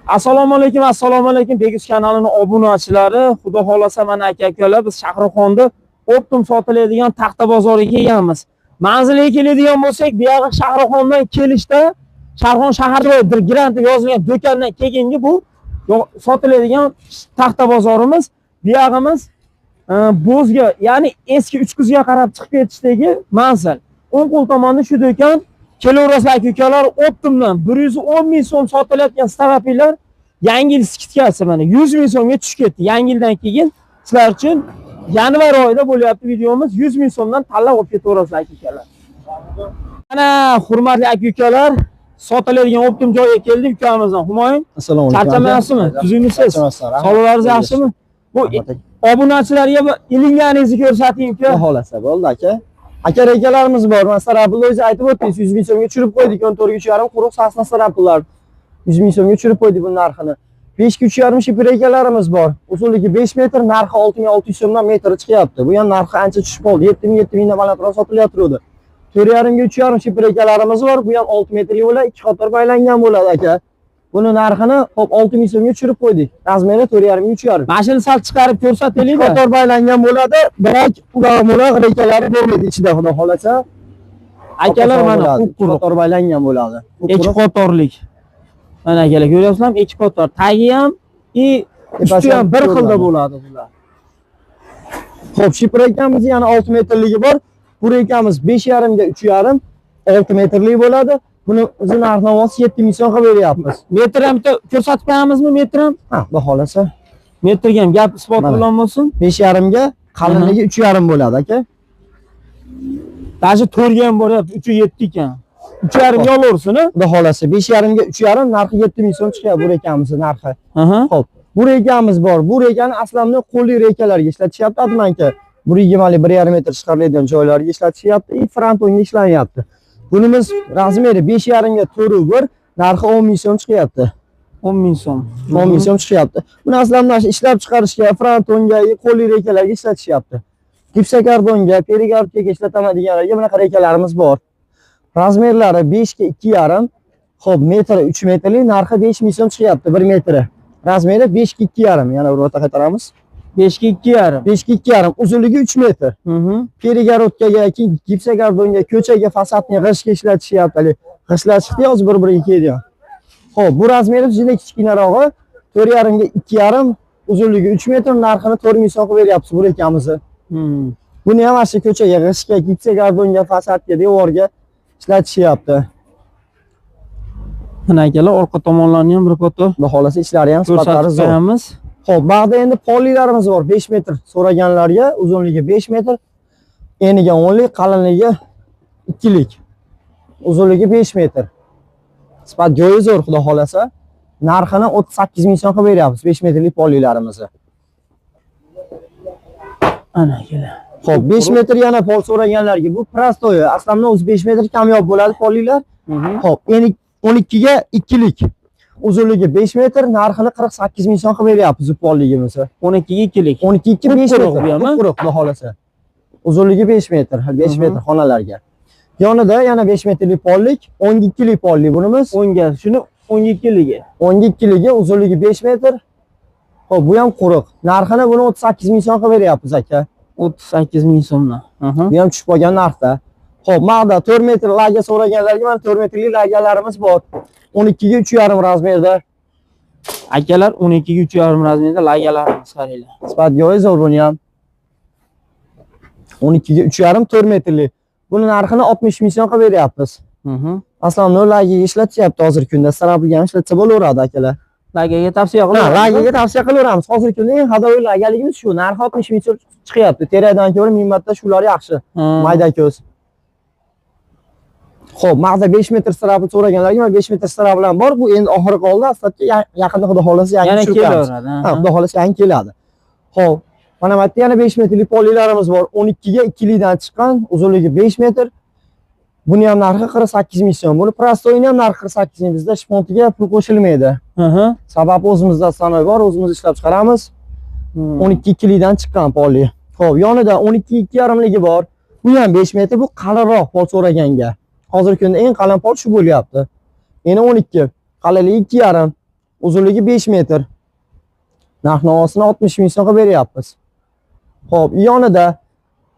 Assalomu alaykum Begus kanalining obunachilari. Xudo xolasa mana aka-ukalar biz Shahrixonda optim sotiladigan taxta bozoriga kelganmiz. Manzilga keladigan bo'lsak, bu yoq Shahrixondan kelishda Sharxon shaharda Grant yozilgan do'kondan kelganga bu sotiladigan taxta bozorimiz. Bu yog'imiz Bo'zga, ya'ni eski Uchquzga qarab chiqib ketishdagi manzil. O'ng qo'l tomonda shu do'kon. Kelaverasizlar aka-ukalar, optimdan 110 ming so'm sotilayotgan stavapilar yangi yil skitkasi mana 100 ming so'mga tushib ketdi. Yangi yildan keyin sizlar uchun yanvar oyida bo'lyapti videomiz. 100 ming so'mdan tanlab olib ketaverasizlar aka-ukalar. Mana hurmatli aka-ukalar, sotiladigan optim joyga keldik ukamizdan. Humoyun, assalomu alaykum. Charchamayapsizmi? Tuzimisiz? Sog'lig'ingiz yaxshimi? Bu obunachilarga ilinganingizni ko'rsating-ku. Xohlasa bo'ldi aka. Aka-akalarimiz bor. Masalan, pulni o'zi aytib o'tdingiz, 100 ming so'mga tushirib qo'ydik. 14.5 quruq sasna sarab pullar. 100 ming so'mga tushirib qo'ydik bu narxini. 5.5 shipir ekalarimiz bor. Uzunligi 5 metr, narxi 6.600 so'mdan metri chiqyapti. Bu ham narxi ancha tushib qoldi. 7 mingdan balandroq sotilayotgandi. 4.5 ga 3.5 shipir ekalarimiz bor. Bu ham 6 metrli bo'ladi, 2 qator baylangan bo'ladi aka. Buni narxini hop 6 ming so'mga tushirib qo'ydik. Razmeri 4.5 ga 3.5. Mashina sal chiqarib ko'rsataylik. Qator baylangan bo'ladi, biroq ular rekalari bo'lmaydi ichida, xudo xolasa. Akalar mana qator baylangan bo'ladi. Ikki qatorlik. Mana akalar ko'ryapsizlarmi? Ikki qator. Tagi ham usti ham bir xilda bo'ladi bular. Xo'p, shipir ekamiz yana 6 metrligi bor. Bu rekamiz 5.5 ga 3.5, 6 metrli bo'ladi. Buni o'zi narx-navosi 7 ming so'm qilib beryapmiz. Metr ham ko'rsatib qo'yamizmi, metr ham? Ha, xudo xolasa. Metrga ham gap isbot bilan bo'lsin. 5.5 ga, qalinligi 3.5 bo'ladi aka. Даже 4 ga ham boryapti, 3.7 ekan. 3.5 ga olaversin-a? Xudo xolasa 5.5 ga 3.5, narxi 7 ming so'm chiqadi bu rekamizning narxi. Xo'p, bu rekamiz bor. Bu rekani aslamni qo'lli rekalarga ishlatishyapti, admanka. 1.20 1.5 metr chiqariladigan joylarga ishlatishyapti, frontonga ishlanyapti. Bunimiz razmeri 5.5 ga 4.1, narxi 10 ming so'm chiqyapti. 10 ming so'm. 10 ming so'm chiqyapti. Buni aslamni ishlab chiqarishga, frontonga, qo'lli rekalarga ishlatishyapti. Gipsokardonga, perigardga ishlataman deganlarga bunaqa rekalarimiz bor. Razmerlari 5 ga 2.5, xo'p, metri 3 metrli, narxi 5 ming so'm chiqyapti 1 metri. Razmeri 5 ga 2.5, yana bir marta qaytaramiz. 5 ga 2.5. 5 ga 2.5, uzunligi 3 metr. Perigarodkaga, gipsokardonga, ko'chaga, fasadni g'ishtga ishlatishyapti. G'ishtlatishni hozir bir-biriga keladi. Xo'p, bu razmeri juda kichkinarog'i, 4.5 ga 2.5, uzunligi 3 metr, narxini 4 ming so'm qilib beryapsiz bu rekamizni. Buni ham mana ko'chaga, g'ishtga, gipsokardonga, fasadga, devorga ishlatishyapti. Mana akalar, orqa tomonlarni ham bir qator. Xudo xolasa ishlari ham sifatlari zo'r. Xo'p, ba'da endi polilarimiz bor, 5 metr so'raganlarga, uzunligi 5 metr, eniga 10 lik, qalinligi 2 lik. Uzunligi 5 metr. Sifat joyi zo'r, xudo xolasa. Narxini 38 ming so'm qilib beryapmiz 5 metrlik polilarimizni. Ana akalar. Xo'p, 5 metr yana pol so'raganlarga bu prostoy, aslamda o'zi 5 metr kamyob bo'ladi polilar. Xo'p, enik 12 ga 2 lik. Uzunligi 5 metr, narxini 48 ming so'm qilib beryapmiz bu polligimizni. 12 ga 2 lik. 12 ga 5 metr bu ham, quruq, xudo xolasa. Uzunligi 5 metr, 5 metr xonalarga. Yonida yana 5 metrlik pollik, 10 ga 2 lik pollik bunimiz. 10 ga, shuni 10 ga 2 ligi. 10 ga 2 ligi, uzunligi 5 metr. Xo'p, bu ham quruq. Narxini buni 38 ming so'm qilib beryapmiz aka. 38 ming so'mdan. Bu ham tushib qolgan narxda. Xo'p, maqda 4 metr laga so'raganlarga mana 4 metrli lagalarimiz bor. 12 ga 3.5 razmerda. Akalar 12 ga 3.5 razmerda lagalarimiz qaranglar. Sifat joyi zo'r buni ham. 12 ga 3.5 4 metrli. Buni narxini 60 ming so'm qilib beryapmiz. Aslında lagiga ishlatishyapti hozirgi kunda. Sarabligini ishlatsa bo'laveradi akalar. Lagiga tavsiya qilaveramiz. Lagiga tavsiya qilaveramiz. Hozirgi kunda eng hadoviy lagaligimiz shu. Narxi 60 ming so'm chiqyapti. Teradan ko'ra ming marta shular yaxshi. Mayda ko'z. Xo'p, maqda 5 metr sarabli so'raganlarga 5 metr sarab bilan bor. Bu endi oxiri qoldi. Aslida yaqinda xudo xolasa yangi kelaveradi. Ha, xudo xolasa yangi keladi. Xo'p, mana bu yerda yana 5 metrlik polilarimiz bor. 12 ga 2 likdan chiqqan, uzunligi 5 metr. Buni ham narxi 48 ming so'm. Buni prostoyini ham narxi 48 ming. Bizda shpontiga pul qo'shilmaydi. Sababi o'zimizda sanoy bor, o'zimiz ishlab chiqaramiz. 12 2 likdan chiqqan poli. Xo'p, yonida 12 2.5 ligi bor. Bu ham 5 metr, bu qalinroq pol so'raganga. Hozirgi kunda eng qalin pol shu bo'lyapti. Endi 12, qalinligi 2.5. uzunligi 5 metr. Narx-navosini 60 ming so'mga beryapmiz. Xo'p, yonida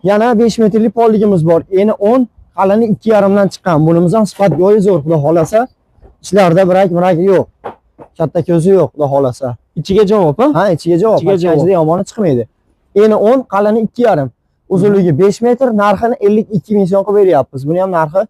yana 5 metrlik polligimiz bor. Eni 10, qalini 2,5 dan chiqqan. Bunimiz ham sifat joyi zo'r, xudo xolasa. Ichlarida birak yo'q. Katta ko'zi yo'q, xudo xolasa. Ichiga javob, ha? Ha, ichiga javob. Ichida yomoni chiqmaydi. Eni 10, qalini 2,5. Uzunligi 5 metr, narxini 52 ming so'mga beryapmiz. Buni ham narxi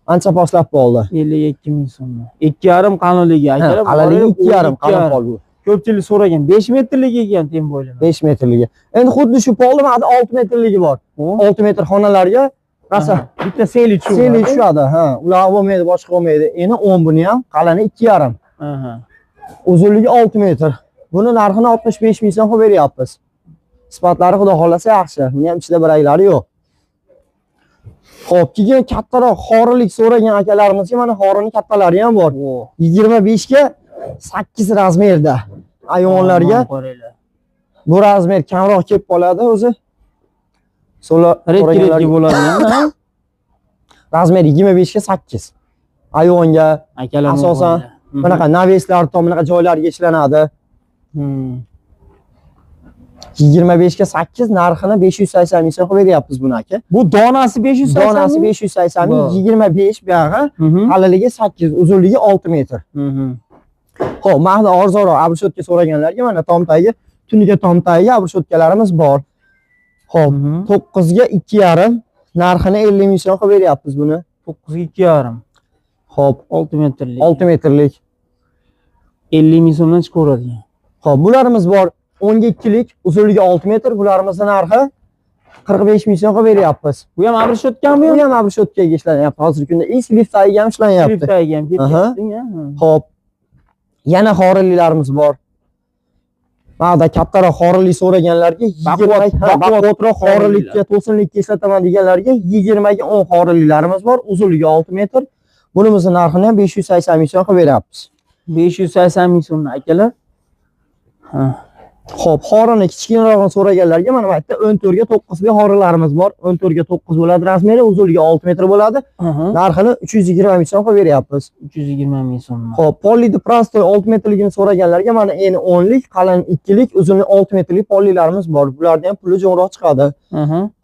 ancha pastlab qoldi. 52 ming so'm. 2,5 qalinligi. Akalar, qalinligi 2,5 qalin pol bu. Ko'pchilik so'ragan 5 metrligi ekan tem bo'ylama. 5 metrligi. Endi xuddi shu polni 6 metrligi bor. 6 metr xonalarga rasa bitta seli tushadi. Seli tushadi, ha. Ular bo'lmaydi, boshqa bo'lmaydi. Endi 10 buni ham qalini 2,5. Aha. Uzunligi 6 metr. Buni narxini 65 ming so'mga beryapmiz. Sifatlari xudo xolasa yaxshi. Buni ham ichida biraklari yo'q. Xo'p, keyin kattaroq xorilik so'ragan akalarimizga mana xorini kattalari ham bor. 25 ga 8 razmerda. Ayvonlarga bu razmer kamroq kelib qoladi o'zi. So'raganlarga bo'ladi, ha? Razmer 25 ga 8. Ayvonga asosan bunaqa naveslar, bunaqa joylarga ishlanadi. 25 ga 8 narxini 580 ming so'mga beryapmiz buni aka. Bu donasi 580 ming? Donasi 580 ming, 25 buyog'i, qalinligi 8, uzunligi 6 metr. Xo'p, mahda arzonroq abrishotga so'raganlarga mana tomtagi, tuniga tomtagi abrishotkalarimiz bor. Xo'p, 9 ga 2,5, narxini 50 ming so'mga beryapmiz buni. 9 ga 2,5. Xo'p, 6 metrlik. 6 metrlik. 50 ming so'mdan chiqaveradi. Xo'p, bularimiz bor. 10 ga 2lik, uzunligi 6 metr, bularimizning narxi 45 ming so'mga beryapmiz. Bu ham abrishotganmi? Bu ham abrishotkaga ishlanyapti. Hozirgi kunda eski liftdagi ham ishlanyapti. Liftdagi ham ketyapti. Xo'p. Yana xorililarimiz bor. Mana kattaroq xorilik so'raganlarga 20 baquvvatroq xorilikka, to'sinlikka ishlataman deganlarga 20 ga 10 xorililarimiz bor. Uzunligi 6 metr. Bunimizning narxini ham 580 ming so'mga beryapmiz. 580 ming so'mdan akalar. Ha. Xo'p, xorini kichkinarog'ini so'raganlarga mana bu yerda 14 ga 9 ga xorilarimiz bor. 14 ga 9 bo'ladi razmeri, uzunligi 6 metr bo'ladi. Narxini 320 ming so'mga beryapmiz. 320 ming so'm. Xo'p, polli prostoy 6 metrligini so'raganlarga mana eni 10 lik, qalin 2 lik, uzuni 6 metrlik pollilarimiz bor. Bulardan ham puli jo'nroq chiqadi.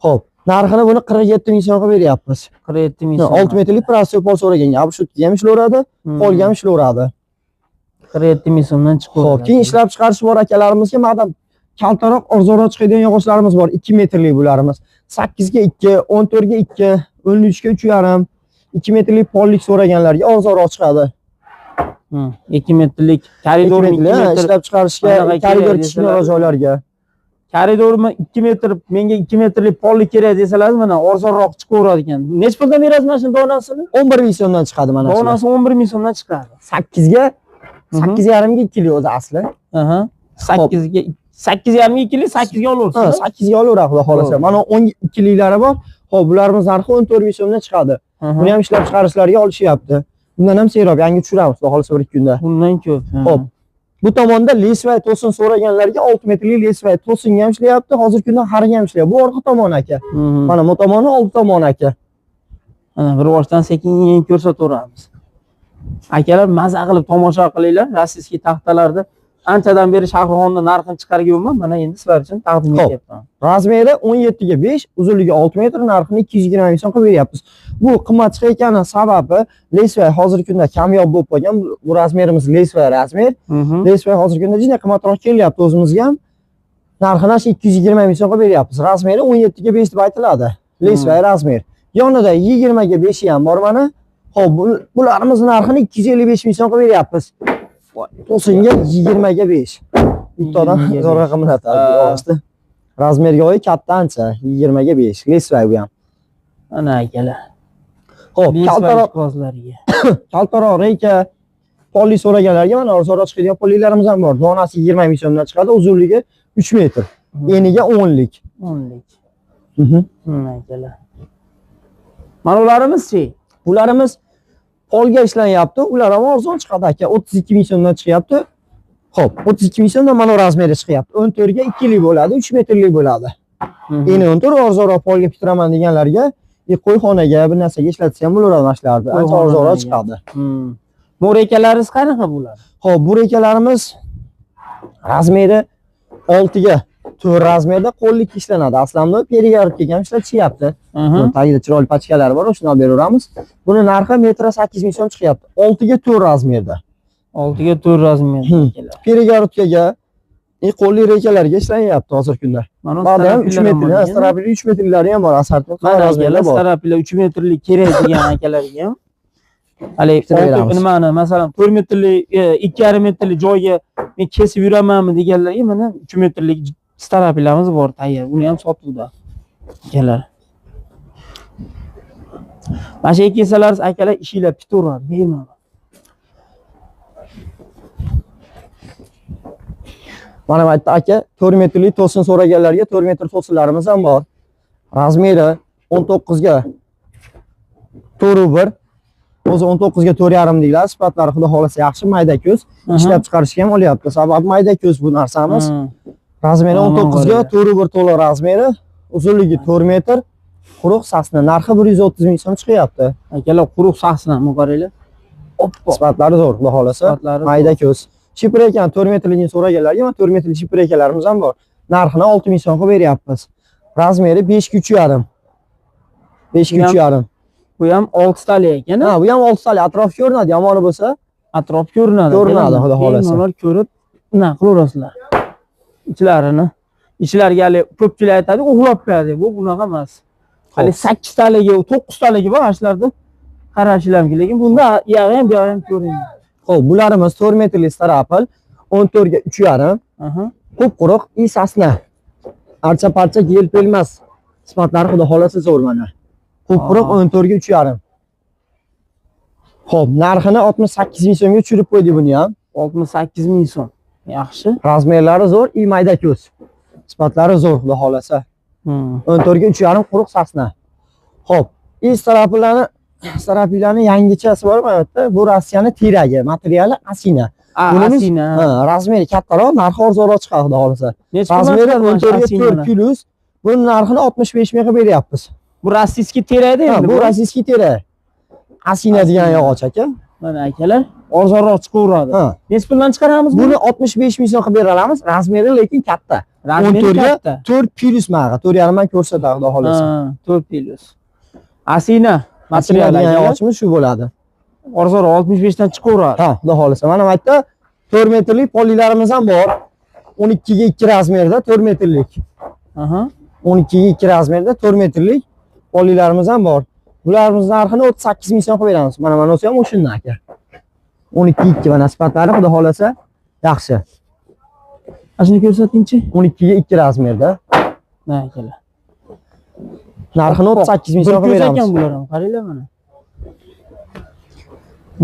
Xo'p, narxini buni 47 ming so'mga beryapmiz. 47 ming so'm. 6 metrlik prostoy pol so'raganga, abrishotga ham ishlaveradi, polga ham ishlaveradi. 47 ming so'mdan chiqadi. Xo'p, keyin ishlab chiqarish bor akalarimizga madam kaltaroq arzonroq chiqadigan yog'ochlarimiz bor. 2 metrlik bularimiz. 8 ga 2, 14 ga 2, 13 ga 3,5, 2 metrlik pollik so'raganlarga arzonroq chiqadi. 2 metrlik koridorni 2 metr ishlab chiqarishga, koridor kichkina joylarga. Koridorni 2 metr, menga 2 metrlik pollik kerak desalar, mana arzonroq chiqaveradi ekan. Nech puldan berasiz mana shu donasini? 11 ming so'mdan chiqadi mana shu. Donasi 11 ming so'mdan chiqadi. 8 ga 8,5 ga 2 lik o'zi asli. 8 ga 8,5 ga 2 lik, 8 ga olaverasiz. 8 ga olaveradi xudo xolasa. Mana 12 liklari bor. Xo'p, bularimiz narxi 14 ming so'mdan chiqadi. Buni ham ishlab chiqarishlarga olishyapti. Bundan ham seroq, yangi tushiramiz xudo xolasa bir kunda. Bundan ko'p. Xo'p. Bu tomonda lesvay to'sin so'raganlarga 6 metrlik lesvay to'singa ham ishlayapti. Hozirgi kunda hariga ham ishlayapti. Bu orqa tomon aka. Mana bu tomoni old tomon aka. Mana bir boshdan sekin ko'rsataveramiz. Akalar maza qilib tomosha qilinglar. Rossiyskiy taxtalarda anchadan beri Shahrixonda narxini chiqarganman. Mana endi sizlar uchun taqdim etyapman. Razmeri 17 ga 5, uzunligi 6 metr, narxini 220 ming so'mga beryapmiz. Bu qimmat chiqayotgani sababi lesvay hozirgi kunda kamyob bo'lib qolgan. Bu razmerimiz lesvay razmer. Lesvay hozirgi kunda juda qimmatroq kelyapti o'zimizga ham. Narxini 220 ming so'mga beryapmiz. Razmeri 17 ga 5 deb aytiladi. Lesvay razmer. Yonida 20 ga 5 ham bor mana. Xo'p, bularimiz narxini 255 ming so'mga beryapmiz. To'singa 20 ga 5. Bittadan zo'r raqamni aytadi. Razmerga oid katta ancha, 20 ga 5. Lesvay bu ham. Ana akalar. Xo'p, kaltaroq reyka polli so'raganlarga mana arzonroq chiqadigan pollilarimiz ham bor. Donasi 20 ming so'mdan chiqadi, uzunligi 3 metr. Eniga 10 lik. 10 lik. Akalar. Mana ularimiz-chi? Bularimiz polga ishlanyapti. Ular ham arzon chiqadi aka. 32 ming so'mdan chiqyapti. Xo'p, 32 ming so'mdan mana razmeri chiqyapti. 14 ga 2 lik bo'ladi, 3 metrlik bo'ladi. Endi 14 arzonroq polga bitiraman deganlarga qo'y xonaga bir narsaga ishlatsa ham bo'laveradi mashlarni. Ancha arzonroq chiqadi. Bu rekalarimiz qanaqa bo'ladi? Xo'p, bu rekalarimiz razmeri 6 ga 4 razmerda qo'llik ishlanadi. Aslamda periyoritga ham ishlatishyapti. Tagida chiroyli pachkalari bor, shuni olib beraveramiz. Buni narxi metra 8000 so'm chiqyapti. 6 ga 4 razmerda. 6 ga 4 razmerda. Periyoritga qo'lli rekalarga ishlanyapti hozirgi kunda. Mana ham 3 metrli, starapili 3 metrlari ham bor, asartli razmerda bor. Starapili 3 metrli kerak degan akalarga ham. Hali nimani, masalan, 4 metrli, 2,5 metrli joyga men kesib yuramanmi deganlarga mana 3 metrlik starapilamiz bor tayyor. Buni ham sotuvda. Akalar. Mana shu kesalaringiz akalar ishinglar bitaveradi, bemalol. Mana bu yerda aka 4 metrli to'sin so'raganlarga 4 metr to'sinlarimiz ham bor. Razmeri 19 ga 4,1. O'zi 19 ga 4,5 deyiladi. Sifatlari xudo xolasa yaxshi, mayda ko'z. Ishlab chiqarishga ham olyapti. Sababi mayda ko'z bu narsamiz. Razmeri 19 ga 4,1 to'la razmeri, uzunligi 4 metr. Quruq sasna narxi 130 ming so'm chiqyapti. Akalar, quruq sasna qaranglar. Sifatlari zo'r, xudo xolasa. Mayda ko'z. Shipr ekan 4 metrligini so'raganlarga mana 4 metrli shipr ekanlarimiz ham bor. Narxini 6 ming so'm qilib beryapmiz. Razmeri 5 ga 3,5. 5 ga 3,5. Bu ham 6 tali ekan. Ha, bu ham 6 tali. Atrof ko'rinadi, yomoni bo'lsa, atrof ko'rinadi. Ko'rinadi, xudo xolasa. Ular ko'rib, nima qilaverasizlar? Ichlarini. Ichlariga hali ko'pchilik aytadi, uxlab qo'yadi. Bu bunaqa emas. Hali 8 taliga, 9 taliga bor ashlarda qarashinglar kerak, lekin bunda yog'i ham bu yog'i ham ko'rinadi. Xo'p, bularimiz 4 metrli starapil, 14 ga 3,5. Ko'p quruq, sasna. Archa-parcha yelpilmas. Sifatlari xudo xolasa zo'r mana. Ko'p quruq 14 ga 3,5. Xo'p, narxini 68 ming so'mga tushirib qo'ydik buni ham. 68 ming so'm. Yaxshi. Razmerlari zo'r, mayda ko'z. Sifatlari zo'r xudo xolasa. 14 ga 3,5 quruq sasna. Xo'p, starapillarning yangichasi bor bu yerda. Bu Rossiyani teragi, materiali asina. Asina. Razmeri kattaroq, narxi arzonroq chiqadi xudo xolasa. Razmeri 14 ga 4 plus. Buning narxini 65 ming qilib beryapmiz. Bu rossiyskiy teragda endi. Bu rossiyskiy terag. Asina degan yog'och aka. Mana akalar, arzonroq chiqaveradi. Nech puldan chiqaramiz buni? 65 ming so'm qilib bera olamiz. Razmeri lekin katta. Razmeri katta. 4 plus maga, 4,5 man ko'rsatadi xudo xolasa. 4 plus. Asina material degan yog'ochimiz shu bo'ladi. Arzonroq 65 dan chiqaveradi. Ha, xudo xolasa. Mana bu yerda 4 metrlik polilarimiz ham bor. 12 ga 2 razmerda 4 metrlik. 12 ga 2 razmerda 4 metrlik polilarimiz ham bor. Bularimiz narxini 38 ming so'm qilib beramiz. Mana o'zi ham o'shundan aka. 12 ga 2 mana sifatlari xudo xolasa yaxshi. Shuni ko'rsatingchi? 12 ga 2 razmerda. Ha, akalar. Narxini 38 ming so'm qilib beramiz. Ekan bular ham, qaranglar mana.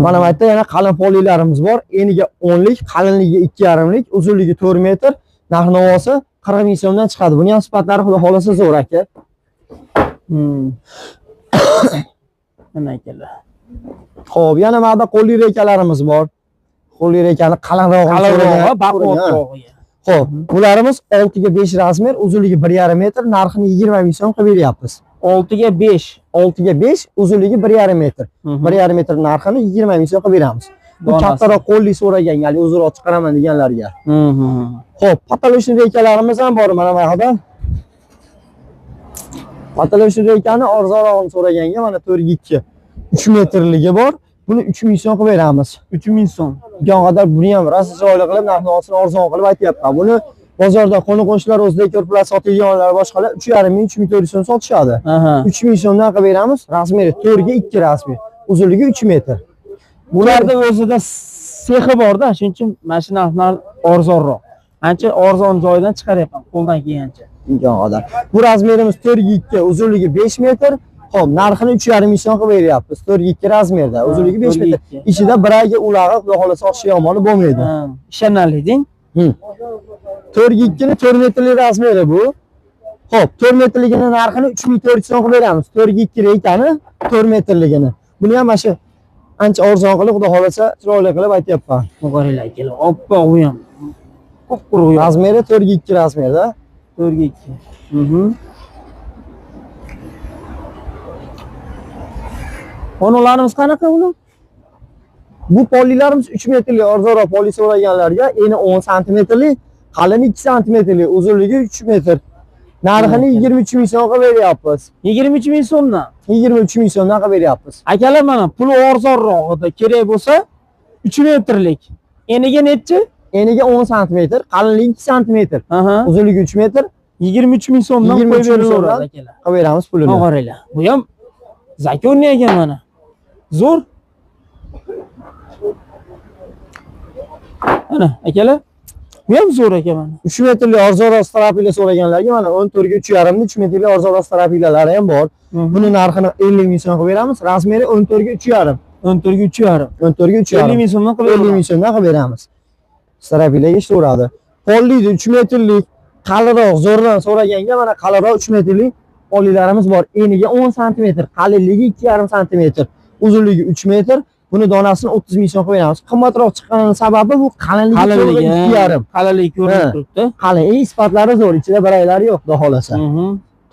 Mana bu yerda yana qalin polilarimiz bor. Eniga 10lik, qalinligi 2,5lik, uzunligi 4 metr. Narx-navosi 40 ming so'mdan chiqadi. Buni ham sifatlari xudo xolasa zo'r aka. Mana akalar. Xo'p, yana mana bu qo'lli rekalarimiz bor. Qo'lli rekani qalinrog'i, baquvvatrog'i. Xo'p, bularimiz 6 ga 5 razmer, uzunligi 1,5 metr, narxini 20 ming so'm qilib beryapmiz. 6 ga 5, 6 ga 5, uzunligi 1,5 metr. 1,5 metr narxini 20 ming so'm qilib beramiz. Bu kattaroq qo'lli so'ragan, ya'ni uzunroq chiqaraman deganlarga. Xo'p, patoloshni rekalarimiz ham bor mana bu yerda. Patoloshni rekani arzonroq so'raganga mana 4,2, 3 metrligi bor. Buni 3 ming so'm qilib beramiz. 3 ming so'm. Qadar buni ham rosa chiroyli qilib narxini arzon qilib aytyapman. Buni bozorda qo'ni-qo'shnilar o'zida ko'rplar sotilganlar boshqalar 3,5 ming, 3,400 so'm sotishadi. 3 ming so'mdan qilib beramiz. Razmeri 4 ga 2 razmer, uzunligi 3 metr. Bularda o'zida sexi bor-da, shuning uchun mana shu narxlar arzonroq. Ancha arzon joydan chiqaryapman, qo'ldan kelgancha. Qadar. Bu razmerimiz 4 ga 2, uzunligi 5 metr. Xo'p, narxini 3,5 ming so'm qilib beryapmiz. 4 ga 2 razmerda, uzunligi 5 metr. Ichida biraga ulag'i, xudo xolasa ochishi yomoni bo'lmaydi. Ishonarli deng. 4 ga 2 ni 4 metrli razmeri bu. Xo'p, 4 metrligini narxini 3,400 so'm qilib beramiz. 4 ga 2 rekani 4 metrligini. Buni ham mana shu ancha arzon qilib, xudo xolasa chiroyli qilib aytyapman. Qaranglar akalar, oppoq u ham. Ko'p quruq. Razmeri 4 ga 2 razmerda. 4 ga 2. Onalarimiz qanaqa ular? Bu polilarimiz 3 metrli arzonroq poli so'raganlarga eni 10 santimetrli, qalini 2 santimetrli, uzunligi 3 metr. Narxini 23 ming so'mga beryapmiz. 23 ming so'mdan. 23 ming so'mdan qilib beryapmiz. Akalar mana puli arzonrog'ida kerak bo'lsa 3 metrlik. Eniga nechi? Eniga 10 santimetr, qalinligi 2 santimetr, uzunligi 3 metr. 23 ming so'mdan qo'yib beraveradi akalar. Qilib beramiz pulini. Qaranglar. Bu ham zakonni ekan mana. Zo'r. Mana akalar. Bu ham zo'r ekan mana. 3 metrli arzonroq strapila so'raganlarga mana 14 ga 3,5 3 metrli arzonroq strapillar ham bor. Buni narxini 50 ming so'm qilib beramiz. Razmeri 14 ga 3,5. 14 ga 3,5. 14 ga 3,5. 50 ming so'mdan qilib 50 ming so'mdan qilib beramiz. Strapilaga ishlayveradi. Poliydi 3 metrlik, qalinroq zo'rdan so'raganga mana qalinroq 3 metrlik polilarimiz bor. Eniga 10 santimetr, qalinligi 2,5 santimetr, uzunligi 3 metr. Buni donasini 30 ming so'm qilib beramiz. Qimmatroq chiqqanining sababi bu qalinligi 2,5. Qalinligi ko'rinib turibdi. Qalin, sifatlari zo'r, ichida baraylari yo'q, xudo xolasa.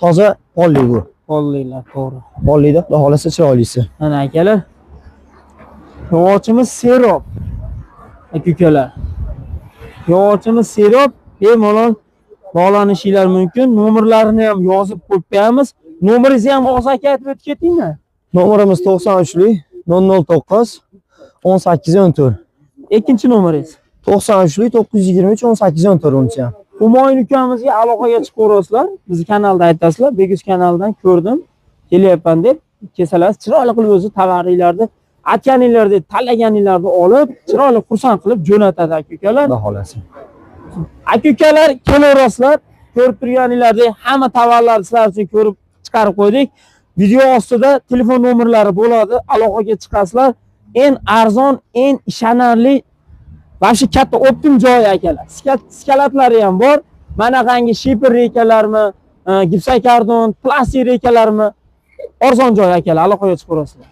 Toza poli bu. Polilar, to'g'ri. Polida, xudo xolasa chiroylisi. Mana akalar. Yog'ochimiz serob. Aka-ukalar. Yog'ochimiz serob, bemalol bog'lanishinglar mumkin. Nomerlarini ham yozib qo'yamiz. Nomeringizni ham og'iz aka aytib o'tib ketingmi? Nomerimiz 93lik 009 18 14. Ikkinchi nomeringiz? 93lik 923 18 14 uncha. Humoyun ukamizga aloqaga chiqaverasizlar. Bizni kanalda aytasizlar. Beguz kanalidan ko'rdim, kelyapman deb kelsalar, chiroyli qilib o'zi tovaringlarni, aytganinglarni, tanlaganinglarni olib, chiroyli xursand qilib jo'natadi aka-ukalar. Xudo xolasa. Aka-ukalar kelaverasizlar. Ko'rib turganinglardek hamma tovarlarni sizlar uchun ko'rib chiqarib qo'ydik. Video ostida telefon nomerlari bo'ladi, aloqaga chiqasizlar. Eng arzon, eng ishonarli va shu katta optim joy akalar. Skalatlari ham bor. Mana qangi shiper rekalarmi, gipsokardon, plastik rekalarmi arzon joy akalar, aloqaga chiqaverasizlar.